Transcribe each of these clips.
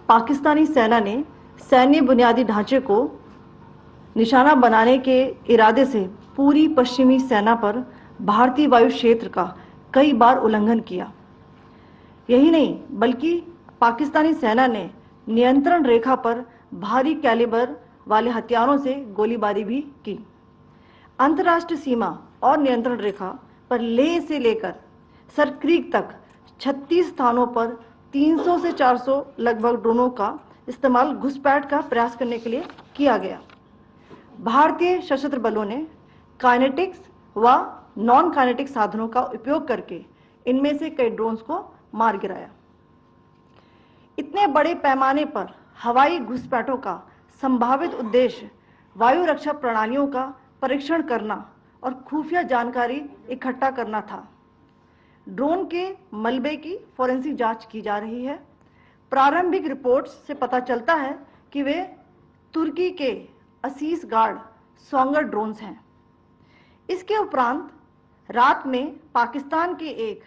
पाकिस्तानी सेना ने सैन्य बुनियादी ढांचे को निशाना बनाने के इरादे से पूरी पश्चिमी सेना पर भारतीय वायु क्षेत्र का कई बार उल्लंघन किया। यही नहीं बल्कि पाकिस्तानी सेना ने नियंत्रण रेखा पर भारी कैलिबर वाले हथियारों से गोलीबारी भी की। अंतर्राष्ट्रीय सीमा और नियंत्रण रेखा पर लेह से लेकर सरक्रीक तक 36 स्थानों पर 300 से 400 लगभग ड्रोनों का इस्तेमाल घुसपैठ का प्रयास करने के लिए किया गया। भारतीय सशस्त्र बलों ने काइनेटिक्स व नॉन काइनेटिक साधनों का उपयोग करके इनमें से कई ड्रोन्स को मार गिराया। इतने बड़े पैमाने पर हवाई घुसपैठों का संभावित उद्देश्य वायु रक्षा प्रणालियों का परीक्षण करना और खुफिया जानकारी इकट्ठा करना था। ड्रोन के मलबे की फोरेंसिक जांच की जा रही है। प्रारंभिक रिपोर्ट्स से पता चलता है कि वे तुर्की के असीस गार्ड सोंगर ड्रोन्स हैं। इसके उपरांत रात में पाकिस्तान के एक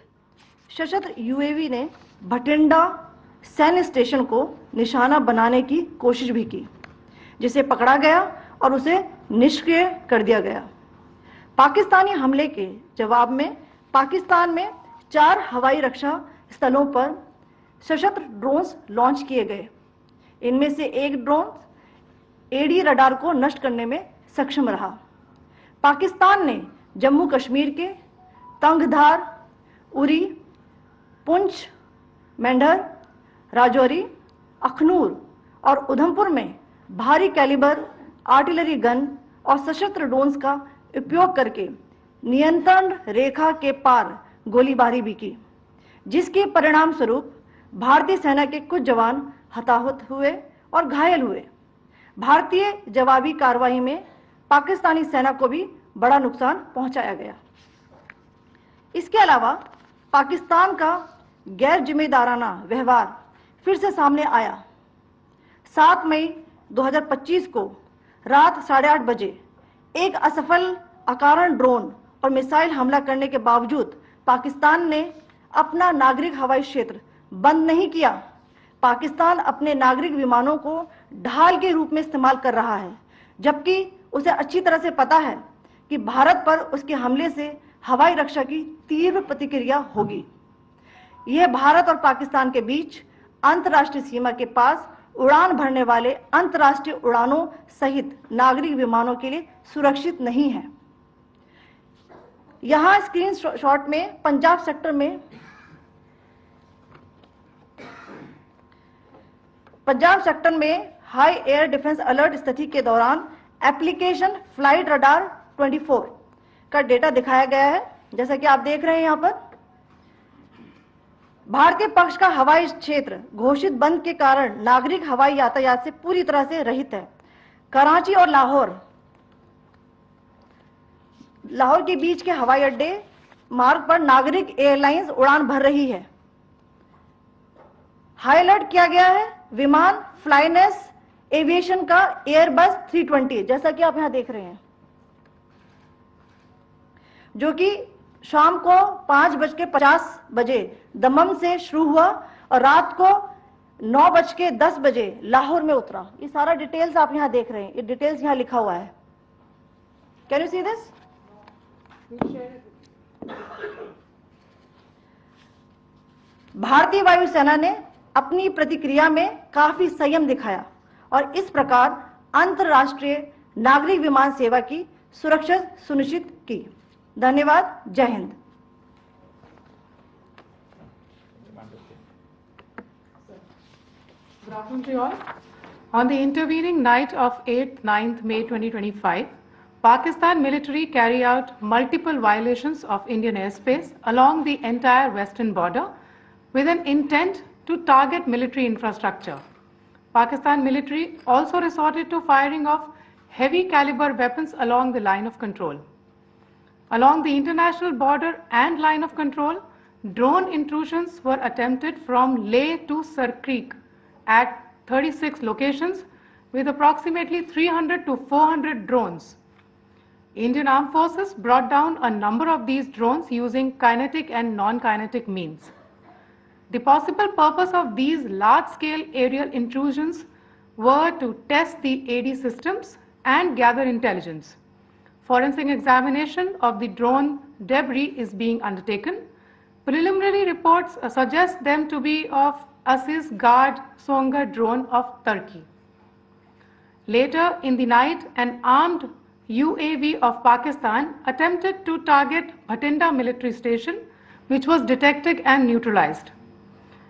सशस्त्र यूएवी ने भटिंडा सैन्य स्टेशन को निशाना बनाने की कोशिश भी की, जिसे पकड़ा गया और उसे निष्क्रिय कर दिया गया। पाकिस्तानी हमले के जवाब में पाकिस्तान में 4 हवाई रक्षा स्थलों पर सशस्त्र ड्रोन्स लॉन्च किए गए। इनमें से एक ड्रोन एडी रडार को नष्ट करने में सक्षम रहा। पाकिस्तान ने जम्मू कश्मीर के तंगधार, उरी, पुंछ, मेंढर, राजौरी, अखनूर और उधमपुर में भारी कैलिबर आर्टिलरी गन और सशस्त्र ड्रोन्स का उपयोग करके नियंत्रण रेखा के पार गोलीबारी भी की, जिसके परिणाम स्वरूप भारतीय सेना के कुछ जवान हताहत हुए और घायल हुए। भारतीय जवाबी कार्रवाई में पाकिस्तानी सेना को भी बड़ा नुकसान पहुंचाया गया। इसके अलावा पाकिस्तान का गैर जिम्मेदाराना व्यवहार फिर से सामने आया। 7 मई 2025 को रात 8:30 बजे एक असफल अकारण ड्रोन और मिसाइल हमला करने के बावजूद पाकिस्तान ने अपना नागरिक हवाई क्षेत्र बंद नहीं किया। पाकिस्तान अपने नागरिक विमानों को ढाल के रूप में इस्तेमाल कर रहा है, जबकि उसे अच्छी तरह से पता है कि भारत पर उसके हमले से हवाई रक्षा की तीव्र प्रतिक्रिया होगी। यह भारत और पाकिस्तान के बीच अंतर्राष्ट्रीय सीमा के पास उड़ान भरने वाले अंतर्राष्ट्रीय उड़ानों सहित नागरिक विमानों के लिए सुरक्षित नहीं है। यहां स्क्रीन शॉट में पंजाब सेक्टर में हाई एयर डिफेंस अलर्ट स्थिति के दौरान एप्लीकेशन फ्लाइट रडार 24 का डेटा दिखाया गया है। जैसा कि आप देख रहे हैं, यहां पर भारतीय पक्ष का हवाई क्षेत्र घोषित बंद के कारण नागरिक हवाई यातायात से पूरी तरह से रहित है। कराची और लाहौर के बीच के हवाई अड्डे मार्ग पर नागरिक एयरलाइंस उड़ान भर रही है। हाई अलर्ट किया गया है विमान फ्लाइनेस एविएशन का एयरबस 320, जैसा कि आप यहां देख रहे हैं, जो कि शाम को 5:50 बजे दमम से शुरू हुआ और रात को 9:10 बजे लाहौर में उतरा। ये सारा डिटेल्स आप यहां देख रहे हैं, ये डिटेल्स यहां लिखा हुआ है। Can you see this? भारतीय वायुसेना ने अपनी प्रतिक्रिया में काफी संयम दिखाया और इस प्रकार अंतरराष्ट्रीय नागरिक विमान सेवा की सुरक्षा सुनिश्चित की। धन्यवाद। जय Hind. Good afternoon to you all. On the intervening night of 8th, 9th May 2025, Pakistan military carry out multiple violations of Indian airspace along the entire western border with an intent to target military infrastructure. Pakistan military also resorted to firing of heavy caliber weapons along the line of control. Along the international border and line of control, drone intrusions were attempted from Leh to Sarkreek at 36 locations with approximately 300 to 400 drones. Indian Armed Forces brought down a number of these drones using kinetic and non-kinetic means. The possible purpose of these large-scale aerial intrusions were to test the AD systems and gather intelligence. Forensic examination of the drone debris is being undertaken. Preliminary reports suggest them to be of Aziz Guard Songa drone of Turkey. Later in the night, an armed UAV of Pakistan attempted to target Bhatinda military station, which was detected and neutralized.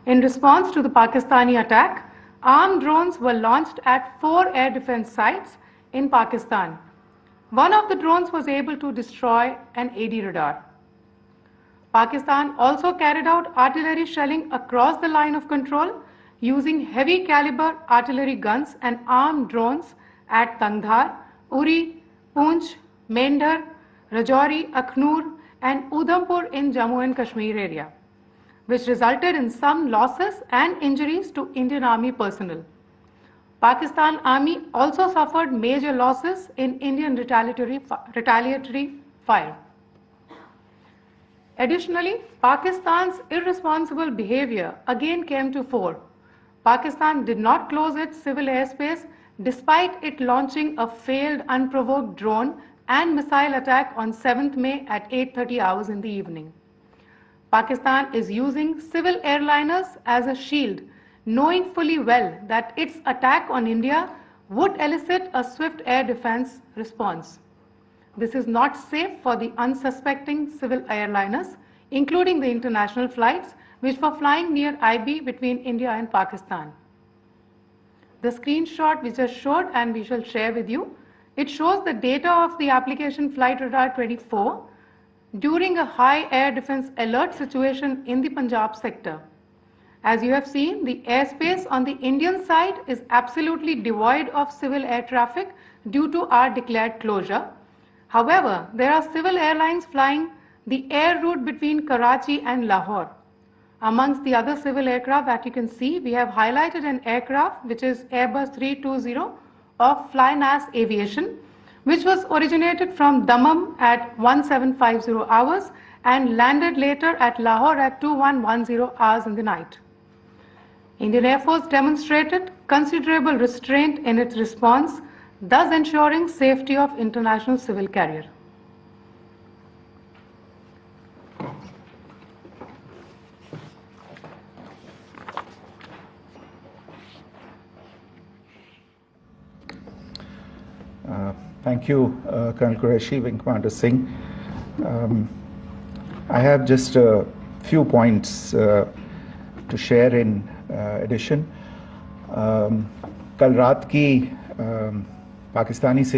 In response to the Pakistani attack, armed drones were launched at 4 air defense sites in Pakistan. One of the drones was able to destroy an AD radar. Pakistan also carried out artillery shelling across the line of control using heavy caliber artillery guns and armed drones at Tangdhar, Uri, Poonch, Mendhar, Rajouri, Akhnur and Udhampur in Jammu and Kashmir area, which resulted in some losses and injuries to Indian Army personnel. Pakistan Army also suffered major losses in Indian retaliatory fire. Additionally, Pakistan's irresponsible behavior again came to fore. Pakistan did not close its civil airspace despite it launching a failed unprovoked drone and missile attack on 7th May at 8:30 hours in the evening. Pakistan is using civil airliners as a shield, knowing fully well that its attack on India would elicit a swift air defense response. This is not safe for the unsuspecting civil airliners, including the international flights, which were flying near IB between India and Pakistan. The screenshot we just showed and we shall share with you, it shows the data of the application Flight Radar 24 during a high air defense alert situation in the Punjab sector. As you have seen, the airspace on the Indian side is absolutely devoid of civil air traffic due to our declared closure. However, there are civil airlines flying the air route between Karachi and Lahore. Amongst the other civil aircraft that you can see, we have highlighted an aircraft which is Airbus 320 of Flynas Aviation, which was originated from Dammam at 1750 hours and landed later at Lahore at 2110 hours in the night. Indian Air Force demonstrated considerable restraint in its response, thus ensuring safety of international civil carrier. Thank you, Colonel Qureshi, Wing Commander Singh. I have just a few points to share in addition. कल रात की पाकिस्तानी सेना